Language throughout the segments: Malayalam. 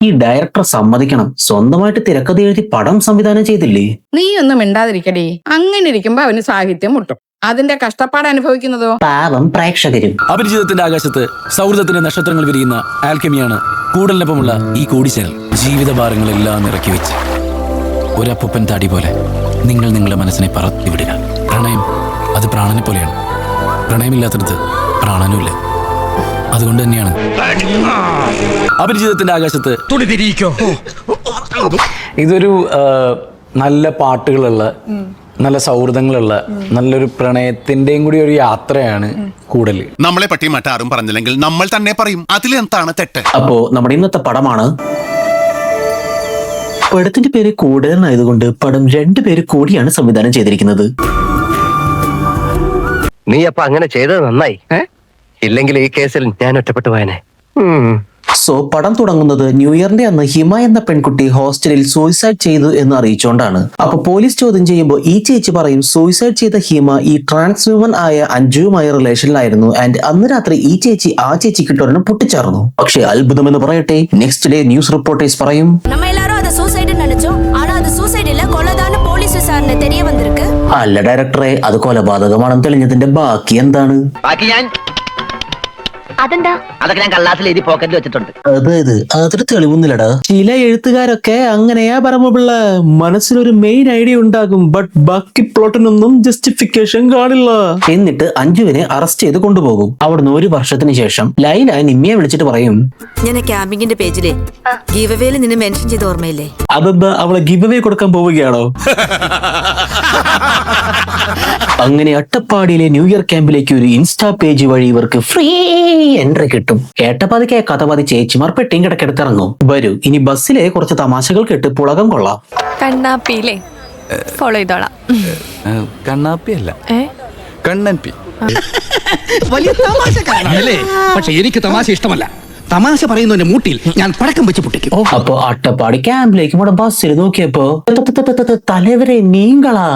ഈ ഡയറക്ടർ സമ്മതിക്കണം, സ്വന്തമായിട്ട് തിരക്കഥ എഴുതി പടം സംവിധാനം ചെയ്തില്ലേ. നീ ഒന്നും മിണ്ടാതിരിക്കടി. അങ്ങനെ ഇരിക്കുമ്പോ അവന് സാഹിത്യം മുട്ടും. അതിന്റെ കഷ്ടപ്പാട് അനുഭവിക്കുന്നതോ പാവം പ്രേക്ഷകരും. അപരിചിതത്തിന്റെ ആകാശത്ത് സൗഹൃദത്തിന്റെ നക്ഷത്രങ്ങൾ വിരിയുന്ന ആൽക്കമിയാണ് കൂടലിനൊപ്പമുള്ള ഈ കൂടിച്ചേരൽ. ജീവിതഭാരങ്ങളെല്ലാം ഇറക്കി വെച്ച് ഒരപ്പൻ താടി പോലെ നിങ്ങൾ നിങ്ങളുടെ മനസ്സിനെ പറത്തിവിടുക. പ്രണയം അത് പ്രാണനെ പോലെയാണ്. പ്രണയമില്ലാത്തടത്ത് പ്രാണനുമില്ല. അതുകൊണ്ട് തന്നെയാണ് അപരിചിതത്തിന്റെ ആകാശത്ത് ഇതൊരു നല്ല പാട്ടുകളുള്ള, നല്ല സൗഹൃദങ്ങളുള്ള, നല്ലൊരു പ്രണയത്തിന്റെയും കൂടി ഒരു യാത്രയാണ് കൂടല്. നമ്മളെ പറ്റി മറ്റാരും പറഞ്ഞില്ലെങ്കിൽ നമ്മൾ തന്നെ പറയും, അതിലെന്താണ് തെറ്റ്. അപ്പോ നമ്മുടെ ഇന്നത്തെ പടമാണ്. പടത്തിന്റെ പേര് കൂടലനായതുകൊണ്ട് പടം 2 പേര് കൂടിയാണ് സംവിധാനം ചെയ്തിരിക്കുന്നത്. നീ അപ്പൊ അങ്ങനെ ചെയ്തത് നന്നായി. ഇല്ലെങ്കിൽ ഈ കേസിൽ ഞാൻ ഒറ്റപ്പെട്ടു പോയനെ. സോ പടം തുടങ്ങുന്നത് ന്യൂ ഇയറിന്റെ അന്ന് ഹിമ എന്ന പെൺകുട്ടി ഹോസ്റ്റലിൽ സൂയിസൈഡ് ചെയ്തു എന്ന് അറിയിച്ചുകൊണ്ടാണ്. അപ്പൊ പോലീസ് ചോദ്യം ചെയ്യുമ്പോൾ ഈ ചേച്ചി പറയും സൂയിസൈഡ് ചെയ്ത ഹിമ ഈ ട്രാൻസ് വ്യൂമൻ ആയ അഞ്ജുവുമായ റിലേഷനിലായിരുന്നു. ആൻഡ് അന്ന് രാത്രി ഈ ചേച്ചി ആ ചേച്ചിക്കിട്ടൊരെണ്ണം പൊട്ടിച്ചാർന്നു. പക്ഷെ അത്ഭുതം എന്ന് പറയട്ടെ, നെക്സ്റ്റ് ഡേ ന്യൂസ് റിപ്പോർട്ടേഴ്സ് പറയും അല്ല ഡയറക്ടറെ, അത് കൊലപാതകമാണെന്ന് തെളിഞ്ഞതിന്റെ ബാക്കി എന്താണ്? അതൊക്കെ ഞാൻ കള്ളാസിൽ എഴുതി പോക്കറ്റിൽ വെച്ചിട്ടുണ്ട്. അതായത് അതൊരു തെളിവൊന്നുമില്ലടാ. ചില എഴുത്തുകാരൊക്കെ അങ്ങനെയാ പരമപിള്ള. മനസ്സിലൊരു മെയിൻ ഐഡിയ ഉണ്ടാകും, ബട്ട് ബാക്കി പ്ലോട്ടിനൊന്നും ജസ്റ്റിഫിക്കേഷൻ കാണില്ല. എന്നിട്ട് അഞ്ജുവിനെ അറസ്റ്റ് ചെയ്ത് കൊണ്ടുപോകും. അവിടുന്ന് 1 വർഷത്തിന് ശേഷം ലൈല നിമ്മിയെ വിളിച്ചിട്ട് പറയും, ഞാൻ ക്യാമ്പിങ്ങിന്റെ പേജിലെ ഗീവ് അവേയിൽ നിന്നെ മെൻഷൻ ചെയ്ത ഓർമ്മയില്ലേ? അതെന്താ അവളെ ഗിവ് അവേ കൊടുക്കാൻ പോവുകയാണോ? അങ്ങനെ അട്ടപ്പാടിയിലെ ന്യൂ ഇയർ ക്യാമ്പിലേക്ക് ഒരു ഇൻസ്റ്റാ പേജ് വഴി ഇവർക്ക് ഫ്രീ എൻട്രി കിട്ടും. കേട്ടപാതി കേൾക്കാത്തപാതി ചേച്ചിമാർ പെട്ടിയും കിടക്കിടത്തിറങ്ങും. വരൂ, ഇനി ബസ്സിലെ കുറച്ച് തമാശകൾ കേട്ട് പുളകം കൊള്ളാം. കണ്ണാപ്പിയിലെ ഫോളോ ചെയ്തോളാം. കണ്ണാപ്പിയല്ല, കണ്ണൻപി. വലിയ തമാശക്കാരനല്ലേ? പക്ഷെ എനിക്ക് തമാശ ഇഷ്ടമല്ല. തമാശ പറയുന്നതിന്റെ മൂട്ടിൽ ഞാൻ പടക്കം വെച്ച് പൊട്ടിക്കും. അപ്പൊ അട്ടപ്പാടി ക്യാമ്പിലേക്ക് നമ്മുടെ ബസ്സിൽ നോക്കിയപ്പോ തലവരെ നീങ്കളാ.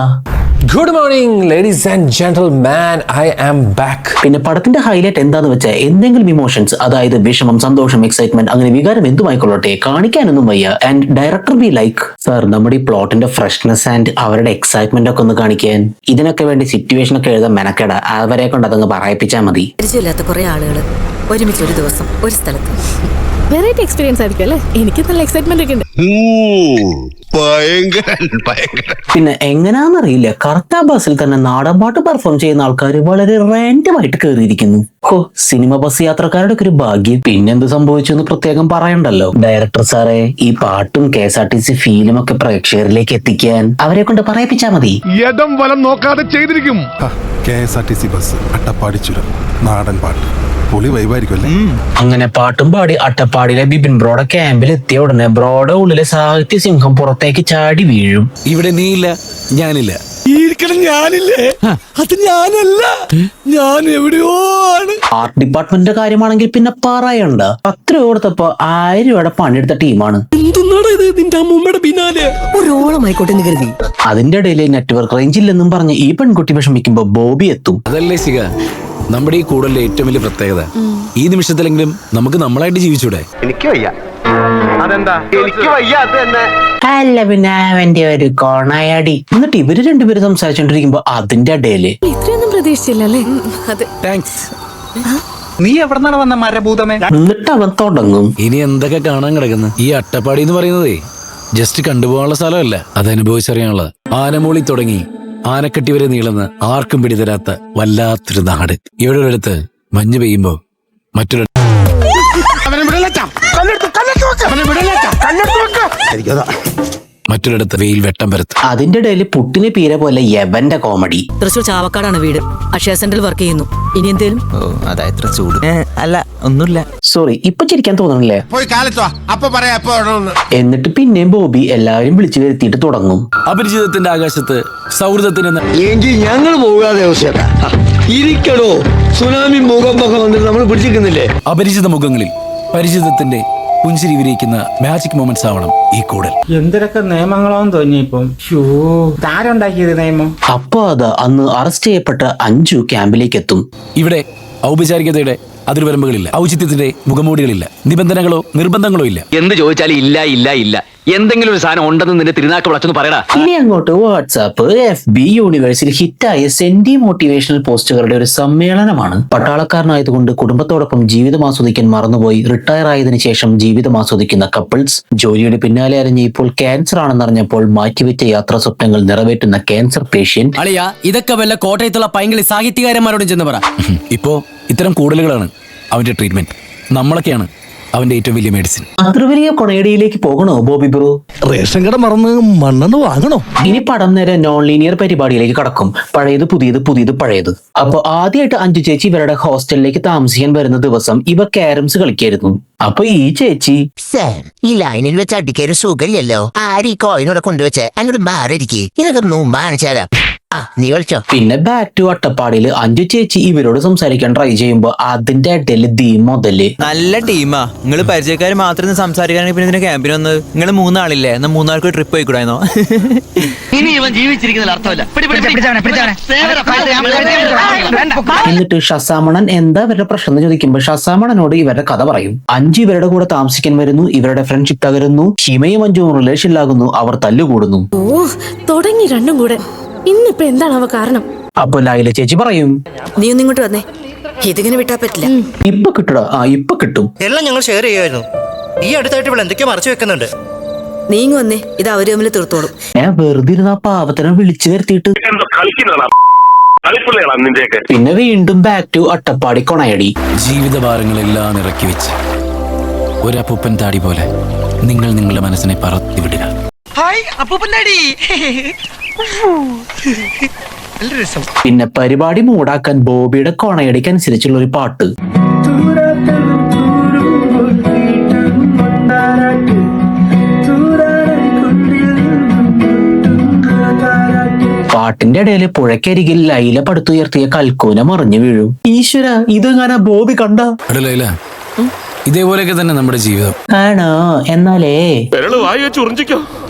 Good morning ladies and gentleman, I am back. പിന്നെ പടത്തിന്റെ ഹൈലൈറ്റ് എന്താന്ന് വെച്ചാൽ എന്തെങ്കിലും ഇമോഷൻസ്, അതായത് വിഷമം, സന്തോഷം, എക്സൈറ്റ്മെന്റ്, അങ്ങനെ വികാരം എന്തുമായിക്കൊള്ളട്ടെ കാണിക്കാനൊന്നും വയ്യ. And director be like, sir നമ്മുടെ ഈ പ്ലോട്ടിന്റെ ഫ്രഷ്നെസ് ആൻഡ് അവരുടെ എക്സൈറ്റ്മെന്റ് ഒക്കെ ഒന്ന് കാണിക്കാൻ. ഇതിനൊക്കെ വേണ്ടി സിറ്റുവേഷൻ ഒക്കെ എഴുതാൻ മെനക്കെട, അവരെ കൊണ്ട് അതങ്ങ് പറയിപ്പിച്ചാൽ മതി. പരിചയമില്ലാത്ത കുറെ ആളുകൾ ഒരുമിച്ച് ഒരു ദിവസം ഒരു സ്ഥലത്ത്. വെറൈറ്റി എക്സ്പീരിയൻസ് ആയിരിക്കും അല്ലേ? എനിക്ക് നല്ല എക്സൈറ്റ്മെന്റ് ഒക്കെ ഉണ്ട്. പിന്നെ എങ്ങനാന്നറിയില്ല, കറക്റ്റ് ബസ്സിൽ തന്നെ നാടൻ പാട്ട് പെർഫോം ചെയ്യുന്ന ആൾക്കാർ വളരെ റാൻഡമായിട്ട് കയറിയിരിക്കുന്നു. സിനിമ ബസ് യാത്രക്കാരുടെ ഒക്കെ ഒരു ഭാഗ്യം. പിന്നെന്ത് സംഭവിച്ചു എന്ന് പ്രത്യേകം പറയണ്ടല്ലോ. ഡയറക്ടർ സാറേ, ഈ പാട്ടും KSRTC ഫീലും ഒക്കെ പ്രേക്ഷകരിലേക്ക് എത്തിക്കാൻ അവരെ കൊണ്ട് പറയിപ്പിച്ചാ മതി. യഥം വലം നോക്കാതെ ചെയ്തിരിക്കും. KSRTC ബസ് അട്ടപ്പാടി ചുരം നാടൻ പാട്ട് പൊളി വൈബായിരിക്കുമല്ലേ. അങ്ങനെ പാട്ടും പാടി അട്ടപ്പാടിയിലെ ബിപിൻ ബ്രോയുടെ ക്യാമ്പിൽ എത്തിയ ഉടനെ ബ്രോയുടെ ഉള്ളിലെ സാഹിത്യ സിംഹം പുറത്തേക്ക് ചാടി വീഴും. ഇവിടെ നീയില്ല, ഞാനില്ല. ഞാനില്ലേ? അത് ഞാനല്ല, ഞാൻ എവിടെയോ ആണ്. ആർട്ട് ഡിപ്പാർട്ട്മെന്റിന്റെ കാര്യമാണെങ്കിൽ പിന്നെ പറയണ്ട. 10 രൂപ കൊടുത്തപ്പോ 1000 രൂപയുടെ പണിയെടുത്ത ടീമാണ്. നിന്റെ അമ്മൂമ്മയുടെ പിന്നാലെ ഒരോളമായിക്കോട്ടെ എന്ന് കരുതി. അതിന്റെ ഇടയിൽ നെറ്റ്വർക്ക് റേഞ്ച് ഇല്ലെന്നും പറഞ്ഞ് ഈ പെൺകുട്ടി വിഷമിക്കുമ്പോ ബോബി എത്തും. അതല്ലേ സിക നമ്മുടെ ഈ കൂടലിന്റെ ഏറ്റവും വലിയ പ്രത്യേകത. ഈ നിമിഷത്തിലെങ്കിലും നമുക്ക് നമ്മളായിട്ട് ജീവിച്ചൂടെ? എനിക്ക് വയ്യ. അതെന്താ എനിക്ക് വയ്യ? അത് തന്നെ. അല്ല പിന്നെ അവന്റെ ഒരു കോണായടി. എന്നിട്ട് ഇവര് 2 പേരും സംസാരിച്ചോണ്ടിരിക്കുമ്പോ അതിന്റെ ഇടയില് ഇത്രയൊന്നും പ്രതീക്ഷിച്ചില്ലല്ലേ? താങ്ക്സ്. നീ എവിടെന്നാണ് വന്ന മരഭൂതമേ? എന്നിട്ട് അവൻ തുടങ്ങും. ഇനി എന്തൊക്കെ കാണാൻ കിടക്കുന്നു? ഈ അട്ടപ്പാടി എന്ന് പറയുന്നതേ ജസ്റ്റ് കണ്ടുപോകാനുള്ള സ്ഥലമല്ല, അത് അനുഭവിച്ചറിയാനുള്ളത്. ആനമൂളി തുടങ്ങി ആനക്കെട്ടി വരെ നീളുന്ന ആർക്കും പിടിതരാത്ത വല്ലാത്തൊരു നാട്. ഇവിടെ ഒരിടത്ത് മഞ്ഞ് പെയ്യുമ്പോ മറ്റൊരു മറ്റൊരിടത്ത് വെയിൽ വെട്ടം പരത്തും. അതിന്റെ ഇടയിൽ പുട്ടിന് പീര പോലെ യവന്റെ കോമഡി. തൃശ്ശൂർ ചാവക്കാടാണ് വീട്. അക്ഷയ സെന്ററിൽ വർക്ക് ചെയ്യുന്നു. ഇനി എന്തേലും? അതായത് ചൂട് അല്ല, ഒന്നുമില്ല. സോറി, ഇപ്പൊ ചിരിക്കാൻ തോന്നണില്ലേ? എന്നിട്ട് പിന്നെയും ബോബി എല്ലാവരും വിളിച്ചു വരുത്തിയിട്ട് തുടങ്ങും. അപരിചിതത്തിന്റെ ആകാശത്ത് സൗഹൃദത്തിന്റെ എങ്കിൽ ഞങ്ങൾ പോകാതെ ഇരിക്കണോ? സുനാമി മുഖം വന്നിട്ട് നമ്മൾ പിടിച്ചിരിക്കുന്നില്ലേ? അപരിചിത മുഖങ്ങളിൽ പരിചിതത്തിന്റെ പുഞ്ചിരി വിരിയിക്കുന്ന മാജിക് മൊമെന്റ്സ് ആവണം ഈ കൂടൽ. എന്തൊക്കെ നിയമങ്ങളാന്ന് തോന്നിയപ്പം താരുണ്ടാക്കിയത് നിയമം. അപ്പൊ അത് അന്ന് അറസ്റ്റ് ചെയ്യപ്പെട്ട അഞ്ജു ക്യാമ്പിലേക്ക് എത്തും. ഇവിടെ ഔപചാരികതയുടെ അതിർവരമ്പുകളില്ല, ഔചിത്യത്തിന്റെ മുഖമൂടികളില്ല, നിബന്ധനകളോ നിർബന്ധങ്ങളോ ഇല്ല. എന്ത് ചോദിച്ചാലും ഇല്ല ഇല്ല ഇല്ല. എന്തെങ്കിലും ഒരു സാധനം ഉണ്ടെന്ന് നിന്റെ തിരുനാക്ക് വിളച്ചൊന്ന് പറയടാ. ഇനി അങ്ങോട്ട് വാട്സാപ്പ്, FB യൂണിവേഴ്സിൽ ഹിറ്റായ സെന്റി മോട്ടിവേഷണൽ പോസ്റ്റുകളുടെ ഒരു സമ്മേളനമാണ്. പട്ടാളക്കാരനായതുകൊണ്ട് കുടുംബത്തോടൊപ്പം ജീവിതം ആസ്വദിക്കാൻ മറന്നുപോയി റിട്ടയർ ആയതിനു ശേഷം ജീവിതം ആസ്വദിക്കുന്ന കപ്പിൾസ്, ജോലിയുടെ പിന്നാലെ അരഞ്ഞ് ഇപ്പോൾ ക്യാൻസർ ആണെന്നറിഞ്ഞപ്പോൾ മാറ്റിവെച്ച യാത്രാ സ്വപ്നങ്ങൾ നിറവേറ്റുന്ന ക്യാൻസർ പേഷ്യന്റ്. അളിയാ, ഇതൊക്കെ വല്ല കോട്ടയത്തുള്ള പൈങ്കിളി സാഹിത്യകാരന്മാരോടും ചെന്ന് പറ. ഇപ്പോ ഇത്തരം കൂടുതലുകളാണ് അവന്റെ ട്രീറ്റ്മെന്റ്. നമ്മളൊക്കെയാണ് അവന്റെ ഏറ്റവും വലിയ മെഡിസിൻ. അത്ര വലിയ കൊണയടിയിലേക്ക് പോകണോ ബോബി ബ്രോ? റേഷൻ കട മറന്ന് മണ്ണെന്ന് വാങ്ങണോ? ഇനി പടം നേരെ നോൺ ലീനിയർ പരിപാടിയിലേക്ക് കടക്കും. പഴയത് പുതിയത്, പുതിയത് പഴയത്. അപ്പൊ ആദ്യമായിട്ട് അഞ്ജു ചേച്ചി ഇവരുടെ ഹോസ്റ്റലിലേക്ക് താമസിക്കാൻ വരുന്ന ദിവസം ഇവ ക്യാരംസ് കളിക്കായിരുന്നു. അപ്പൊ ഈ ചേച്ചി, ഈ ലൈനിൽ വെച്ച് അടിക്കൊരു സുഖമില്ലല്ലോ. ആര് ഈ കോയിനോടെ കൊണ്ടുവച്ചേ? അങ്ങോട്ട് മാറിയിരിക്കേ, ഇതൊക്കെ മുമ്പാണ് ചേരാ. നീ കളിച്ചോ. പിന്നെ ബാക്ക് ടു അട്ടപ്പാടിയില് അഞ്ജു ചേച്ചി ഇവരോട് സംസാരിക്കാൻ ട്രൈ ചെയ്യുമ്പോ അതിന്റെ ഇടയിൽ മുതല് നല്ല ടീമാ. നിങ്ങൾ പരിചയക്കാർ മാത്രം സംസാരിക്കാനാണ് പിന്നെ ഇതിന്റെ ക്യാമ്പിന് വന്നത്. നിങ്ങൾ 3 ആളില്ലേ? എന്നാ 3 ആൾക്ക് ട്രിപ്പ് പോയിക്കൂടായിരുന്നോ? ഇനി ഇവൻ ജീവിച്ചിരിക്കുന്നതിൽ അർത്ഥമില്ല. എന്നിട്ട് ഷസാമണൻ എന്താ ഇവരുടെ പ്രശ്നം എന്ന് ചോദിക്കുമ്പോ ഷസാമണനോട് ഇവരുടെ കഥ പറയും. അഞ്ജു ഇവരുടെ കൂടെ താമസിക്കാൻ വരുന്നു, ഇവരുടെ ഫ്രണ്ട്ഷിപ്പ് തകരുന്നു, ഹിമയും അഞ്ജുവും റിലേഷനിലാകുന്നു, അവർ തല്ലുകൂടുന്നു. ഓ, തുടങ്ങി രണ്ടും കൂടെ. ഇന്നിപ്പോ എന്താണ് അവ കാരണം? അപ്പൊ ലൈല ചേച്ചി പറയും, നീ ഒന്നും ഇങ്ങോട്ട് വന്നേ, ഇതിങ്ങനെ വിട്ടാ പറ്റില്ല. ഇപ്പൊ കിട്ടടാ. ഇപ്പൊ കിട്ടും. എല്ലാം ഞങ്ങൾ ഷെയർ ചെയ്യുമായിരുന്നു. ഈ അടുത്തായിട്ട് ഇവിടെ എന്തൊക്കെയോ മറച്ചു വെക്കുന്നുണ്ട്. നീങ്ങ വന്നേ, ഇത് അവര് തമ്മിൽ തീർത്തോളും. വെറുതെ ഇരുന്ന പാവത്തിനെ വിളിച്ചു വരുത്തിയിട്ട് പിന്നെ വീണ്ടും ബാക്ക് ടു അട്ടപ്പാടി കൊണയടി. ജീവിതഭാരങ്ങളെല്ലാം ഇറക്കി വെച്ച് ഒരപ്പൂപ്പൻ താടി പോലെ നിങ്ങൾ നിങ്ങളുടെ മനസ്സിനെ പറത്തിവിടുക. പിന്നെ പരിപാടി മൂടാക്കാൻ ബോബിയുടെ കൊണയടിക്ക് അനുസരിച്ചുള്ള ഒരു പാട്ട്. പാട്ടിന്റെ ഇടയിൽ പുഴക്കരികിൽ ലൈല പടുത്തുയർത്തിയ കൽക്കൂന മറിഞ്ഞു വീഴും. ഈശ്വര, ഇതെങ്ങനെ ബോബി കണ്ട? ലൈല, ഇതേപോലെയൊക്കെ തന്നെ നമ്മുടെ ജീവിതം. ആണോ? എന്നാലേ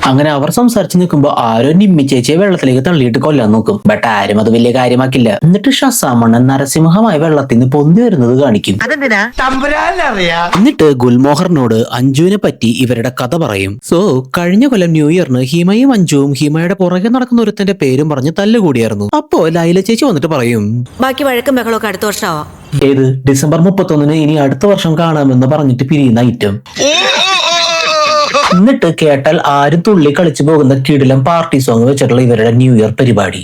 അങ്ങനെ അവർ സംസാരിച്ചു നിൽക്കുമ്പോ ആരോ നിമ്മി ചേച്ചിയെ വെള്ളത്തിലേക്ക് തള്ളിയിട്ട് കൊല്ലാൻ നോക്കും. ബട്ട് ആരും അത് വലിയ കാര്യമാക്കില്ല. എന്നിട്ട് ഷസാമണ്ണൻ നരസിംഹമായി വെള്ളത്തിൽ നിന്ന് പൊന്തി വരുന്നത് കാണിക്കും. എന്നിട്ട് ഗുൽമോഹറിനോട് അഞ്ജുവിനെ പറ്റി ഇവരുടെ കഥ പറയും. സോ കഴിഞ്ഞ കൊല്ലം ന്യൂ ഇയറിന് ഹിമയും അഞ്ജുവും ഹിമയുടെ പുറകെ നടക്കുന്ന ഒരുത്തന്റെ പേരും പറഞ്ഞ് തല്ലുകൂടിയായിരുന്നു. അപ്പോ ലൈല ചേച്ചി വന്നിട്ട് പറയും, ബാക്കി വഴക്കും ബഹളമൊക്കെ അടുത്ത വർഷമാവാം. ഏത് ഡിസംബർ 31 ഇനി അടുത്ത വർഷം കാണാമെന്ന് പറഞ്ഞിട്ട് പിരിയുന്ന ഐറ്റം. എന്നിട്ട് കേട്ടാൽ ആരും തുള്ളി കളിച്ചു പോകുന്ന കിടിലം പാർട്ടി സോങ് വെച്ചിട്ടുള്ള ഇവരുടെ ന്യൂ ഇയർ പരിപാടി.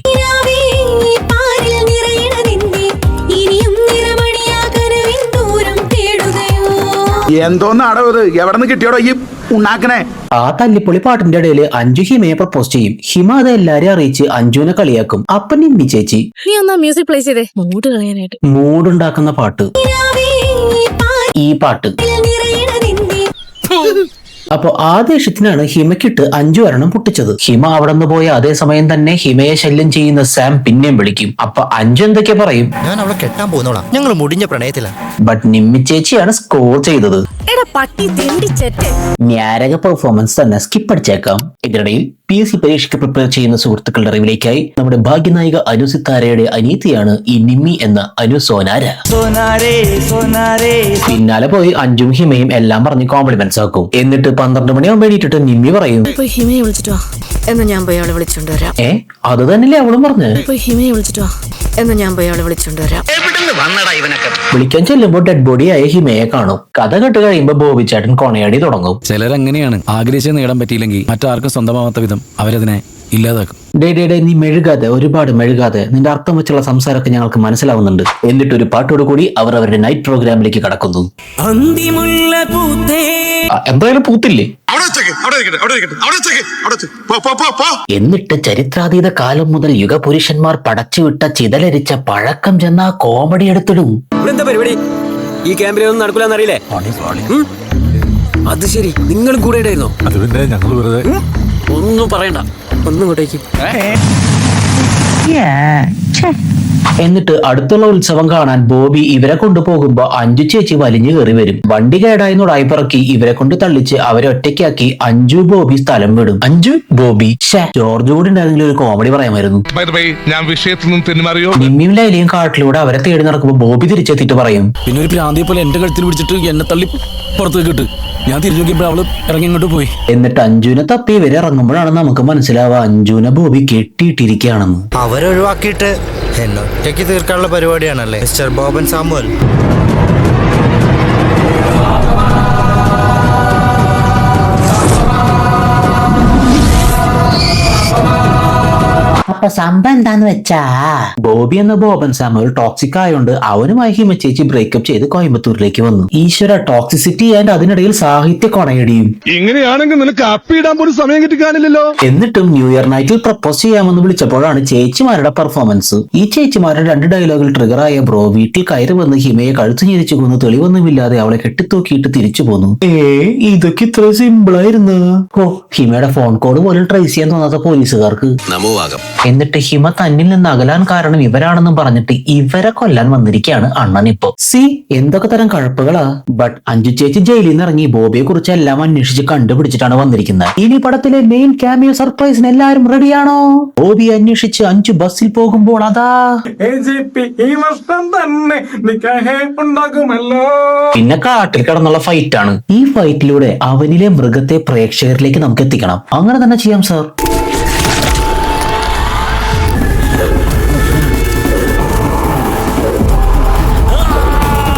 എന്തോന്നാടോ ഇത്? എവിടെ നിന്ന് കിട്ടിയോടോ ഈ ഉണ്ടാക്കണേ? ആ തല്ലിപ്പൊളി പാട്ടിന്റെ ഇടയിൽ അഞ്ജു ഹിമയെ പ്രപ്പോസ് ചെയ്യും. ഹിമ അത് എല്ലാരെയും അറിയിച്ച് അഞ്ജുവിനെ കളിയാക്കും. അപ്പൊ നിമ്മി ചേച്ചി നീ ഒന്നാ മ്യൂസിക് പ്ലേ ചെയ്തേ, മൂഡ് കളയാനായിട്ട്. മൂടുണ്ടാക്കുന്ന പാട്ട് ഈ പാട്ട്. അപ്പൊ ആ ദേഷ്യത്തിനാണ് ഹിമയ്ക്കിട്ട് 5 ഒരെണ്ണം പൊട്ടിച്ചത്. ഹിമ അവിടെ നിന്ന് പോയ അതേ സമയം തന്നെ ഹിമയെ ശല്യം ചെയ്യുന്ന സാം പിന്നെയും വിളിക്കും. അപ്പൊ 5 എന്തൊക്കെ പറയും, ഞാൻ അവളെ കെട്ടാൻ പോകുന്നോളാം, ഞങ്ങൾ മുടിഞ്ഞ പ്രണയത്തിലാണ്. ബട്ട് നിമ്മി ചേച്ചിയാണ് സ്കോർ ചെയ്തത്. ഞാരക പെർഫോമൻസ് തന്നെ സ്കിപ്പ് അടിച്ചേക്കാം. ഇതിനിടയിൽ PSC പരീക്ഷയ്ക്ക് പ്രിപ്പയർ ചെയ്യുന്ന സുഹൃത്തുക്കളുടെ അറിവിലേക്കായി നമ്മുടെ ഭാഗ്യനായിക അനു സിത്താരയുടെ അനീതിയാണ് ഈ നിമ്മി എന്ന അനു സോനാര. പിന്നാലെ പോയി അഞ്ജും ഹിമയും എല്ലാം പറഞ്ഞ് കോംപ്ലിമെന്റ്സ് ആക്കും. എന്നിട്ട് 12 മണിയാകുമ്പോൾ എണീറ്റിട്ട് നിമ്മി പറയും, ഹിമയെ വിളിച്ചിട്ട് വാ. എന്നാ ഞാൻ പോയി അവളെ വിളിച്ചോണ്ട് വരാം. അത് തന്നെയല്ലേ അവളും പറഞ്ഞ്. ഹിമയെ വിളിച്ചിട്ട് വാ. എന്നാ ഞാൻ പോയി അവളെ വിളിച്ചോണ്ട് വരാം. വിളിക്കാൻ ചെല്ലുമ്പോൾ ഡെഡ് ബോഡി ആയ ഹിമയെ കാണും. കഥ കേട്ട് കഴിയുമ്പോ ബോബിച്ചേട്ടൻ കൊണയാടി തുടങ്ങും. ചിലരങ്ങനെയാണ്, ആഗ്രഹിച്ചത് നേടാൻ പറ്റിയില്ലെങ്കിൽ മറ്റാർക്കും സ്വന്തമാവാത്ത വിധം അവരതിനെ ഇല്ലാതാക്കും. ഡേ നീ മെഴുകാതെ, ഒരുപാട് മെഴുകാതെ. നിന്റെ അർത്ഥം വെച്ചുള്ള സംസാരമൊക്കെ ഞങ്ങൾക്ക് മനസ്സിലാവുന്നുണ്ട്. എന്നിട്ട് ഒരു പാട്ടോട് കൂടി അവർ അവരുടെ നൈറ്റ് പ്രോഗ്രാമിലേക്ക് കടക്കുന്നു. എന്തായാലും പൂത്തില്ലേ. എന്നിട്ട് ചരിത്രാതീത കാലം മുതൽ യുഗപുരുഷന്മാർ പടച്ചുവിട്ട ചിതലരിച്ച പഴക്കം ചെന്ന കോമഡി എടുത്തിടും. എന്താ പരിപാടി? ഈ ക്യാമ്പിലൊന്നും നടക്കൂലെന്നറിയില്ലേ? അത് ശരി, നിങ്ങളും കൂടെ ഉണ്ടായിരുന്നോ? അത് പിന്നെ ഞങ്ങൾ വെറുതെ ഒന്നും പറയണ്ട, ഒന്നും ഇങ്ങോട്ടേക്ക്. എന്നിട്ട് അടുത്തുള്ള ഉത്സവം കാണാൻ ബോബി ഇവരെ കൊണ്ടുപോകുമ്പോ അഞ്ജു ചേച്ചി വലിഞ്ഞു കയറി വരും. വണ്ടി കേടായെന്ന് ഉടായിപ്പിറക്കി ഇവരെ കൊണ്ട് തള്ളിച്ച് അവരെ ഒറ്റയ്ക്കാക്കി അഞ്ജു ബോബി സ്ഥലം വിടും. അഞ്ജു ബോബി ജോർജ് കൂടി ഉണ്ടായിരുന്നെങ്കിൽ ഒരു കോമഡി പറയാമായിരുന്നു. ഞാൻ വിഷയത്തിൽ നിന്നും തെന്നുമാറിയോ? നിമ്മിയും ലൈലിയും കാട്ടിലൂടെ അവരെ തേടി നടക്കുമ്പോ ബോബി തിരിച്ചെത്തിയിട്ട് പറയും, പിന്നെ ഒരു പ്രാന്തിയെ പോലെ എന്റെ കഴുത്തിൽ പിടിച്ചിട്ട് എന്നെ തള്ളി പുറത്തേക്ക് ഇട്ട് ഞാൻ തിരിഞ്ഞു നോക്കിയപ്പോൾ അവള് ഇറങ്ങി ഇങ്ങോട്ട് പോയി. എന്നിട്ട് അഞ്ജുവിനെ തപ്പി ഇവരെ ഇറങ്ങുമ്പോഴാണ് നമുക്ക് മനസ്സിലാവുക അഞ്ജുവിനെ ബോബി കെട്ടിയിട്ടിരിക്കുകയാണെന്ന്. അവരൊഴിവാക്കിയിട്ട് എന്നൊറ്റയ്ക്ക് തീർക്കാനുള്ള പരിപാടിയാണല്ലേ മിസ്റ്റർ ബോബൻ സാമുവൽ. അപ്പൊ സംഭവം എന്താന്ന് വെച്ചാ ബോബി എന്ന ബോബൻ സാമുവൽ ടോക്സിക് ആയോണ്ട് അവനുമായി ഹിമച്ചേച്ചി ബ്രേക്കപ്പ് ചെയ്ത് കോയമ്പത്തൂരിലേക്ക് വന്നു. ഈശ്വര, ടോക്സിസിറ്റി ആൻഡ് അതിനിടയിൽ സാഹിത്യ കൊണയടിയും. ഇങ്ങനെയാണെങ്കിൽ നിനക്ക് അപ്പിടാൻ പോലും സമയം കിട്ടിക്കാണില്ലല്ലോ. എന്നിട്ടും ന്യൂ ഇയർ നൈറ്റിൽ പ്രപ്പോസ് ചെയ്യാമെന്ന് വിളിച്ചപ്പോഴാണ് ചേച്ചിമാരുടെ പെർഫോമൻസ്. ഈ ചേച്ചിമാരുടെ 2 ഡയലോഗിൽ ട്രിഗറായ ബ്രോ വീട്ടിൽ കയറി വന്ന് ഹിമയെ കഴുത്തു ഞെരിച്ചു കൊന്നു തെളിവൊന്നുമില്ലാതെ അവളെ കെട്ടിത്തൂക്കിയിട്ട് തിരിച്ചു പോന്നു. ഇതൊക്കെ ഇത്ര സിമ്പിൾ ആയിരുന്നു. ഹിമയുടെ ഫോൺ കോഡ് പോലും ട്രേസ് ചെയ്യാൻ തോന്നാത്ത പോലീസുകാർക്ക്. എന്നിട്ട് ഹിമ തന്നിൽ നിന്ന് അകലാൻ കാരണം ഇവരാണെന്നും പറഞ്ഞിട്ട് ഇവരെ കൊല്ലാൻ വന്നിരിക്കുകയാണ് അണ്ണൻ ഇപ്പൊ. എന്തൊക്കെ തരം കഴപ്പുകളാ. ബട്ട് അഞ്ജു ചേച്ചി ജയിലിൽ നിന്ന് ഇറങ്ങി ബോബിയെ കുറിച്ച് എല്ലാം അന്വേഷിച്ച് കണ്ടുപിടിച്ചിട്ടാണ് വന്നിരിക്കുന്നത്. ഇനി പടത്തിലെ മെയിൻ ക്യാമിയോ സർപ്രൈസിന് എല്ലാവരും റെഡിയാണോ? ബോബി അന്വേഷിച്ച് അഞ്ജു ബസ്സിൽ പോകുമ്പോൾ അതാ പിന്നെ കാട്ടിൽ കിടന്നുള്ള ഫൈറ്റ് ആണ്. ഈ ഫൈറ്റിലൂടെ അവനിലെ മൃഗത്തെ പ്രേക്ഷകരിലേക്ക് നമുക്ക് എത്തിക്കണം. അങ്ങനെ തന്നെ ചെയ്യാം സാർ.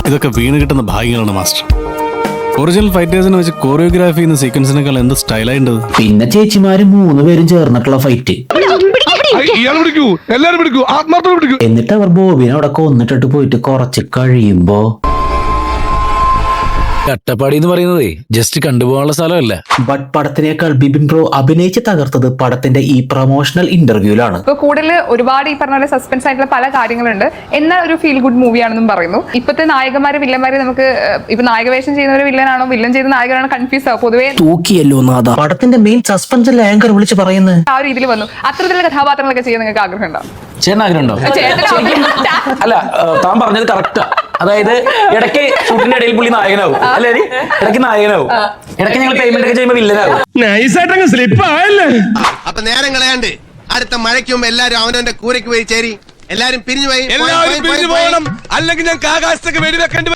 ഇതൊക്കെ വീണ് കിട്ടുന്ന ഭാഗ്യങ്ങളാണ് മാസ്റ്റർ. ഒറിജിനൽ ഫൈറ്റേഴ്സിനെ വെച്ച് കോറിയോഗ്രാഫി ചെയ്യുന്ന സീക്വൻസിനേക്കാൾ എന്ത് സ്റ്റൈലായിട്ടത്. പിന്നെ ചേച്ചിമാര് 3 പേരും ചേർന്നിട്ടുള്ള ഫൈറ്റ്. എന്നിട്ട് അവർ ബോബിനെ അവിടെ കൊന്നിട്ടിട്ട് പോയിട്ട് കുറച്ച് കഴിയുമ്പോ അട്ടപ്പാടി എന്ന് പറയുന്നതേ ജസ്റ്റ് കണ്ടുപോകാനുള്ള സ്ഥലമല്ല. ബട്ട് പടത്തിനേക്കാൾ ബിബിൻ ബ്രോ അഭിനയിച്ച് തകർത്തത് പടത്തിന്റെ ഈ പ്രൊമോഷണൽ ഇന്റർവ്യൂലാണ്. ഇപ്പൊ കൂടുതൽ ഒരുപാട് ഈ പറഞ്ഞ സസ്പെൻസ് ആയിട്ടുള്ള പല കാര്യങ്ങളുണ്ട്. എന്നാൽ ഒരു ഫീൽ ഗുഡ് മൂവിയാണെന്നും പറയുന്നു. ഇപ്പത്തെ നായകന്മാര് വില്ലന്മാര് നമുക്ക് ഇപ്പൊ നായകവേഷം ചെയ്യുന്നവര് വില്ലനാണോ വില്ലൻ ചെയ്ത നായകനാണോ കൺഫ്യൂസ് ആവും. പൊതുവേ തൂക്കിയല്ലോ നാഥ. പടത്തിന്റെ മെയിൻ സസ്പെൻസ് ആങ്കർ വിളിച്ച് പറയുന്നത് ആ ഒരു രീതിയിൽ വന്നു. അത്തരത്തിലുള്ള കഥാപാത്രങ്ങളൊക്കെ ചെയ്യാൻ നിങ്ങൾക്ക് ആഗ്രഹം ഉണ്ടോ? അല്ല, താൻ പറഞ്ഞത് കറക്റ്റാ. അതായത് ഇടയ്ക്ക് ഷൂട്ടിന്റെ ഇടയിൽ പുള്ളി നായകനാവും, അല്ലേ? ഇടയ്ക്ക് നായകനാവും, ഇടയ്ക്ക് ഞങ്ങൾ പേയ്മെന്റ് ഒക്കെ ചെയ്യുമ്പോൾ വില്ലനാവും. അപ്പൊ നേരം കളയാണ്ട് അടുത്ത മഴയ്ക്ക് മുമ്പ് എല്ലാരും അവനവന്റെ കൂരയ്ക്ക് പോയി ചേരി. എല്ലാരും പിരിഞ്ഞു പോയി, അല്ലെങ്കിൽ ഞങ്ങൾക്ക് ആകാശത്തേക്ക് വെടിവെക്കേണ്ടി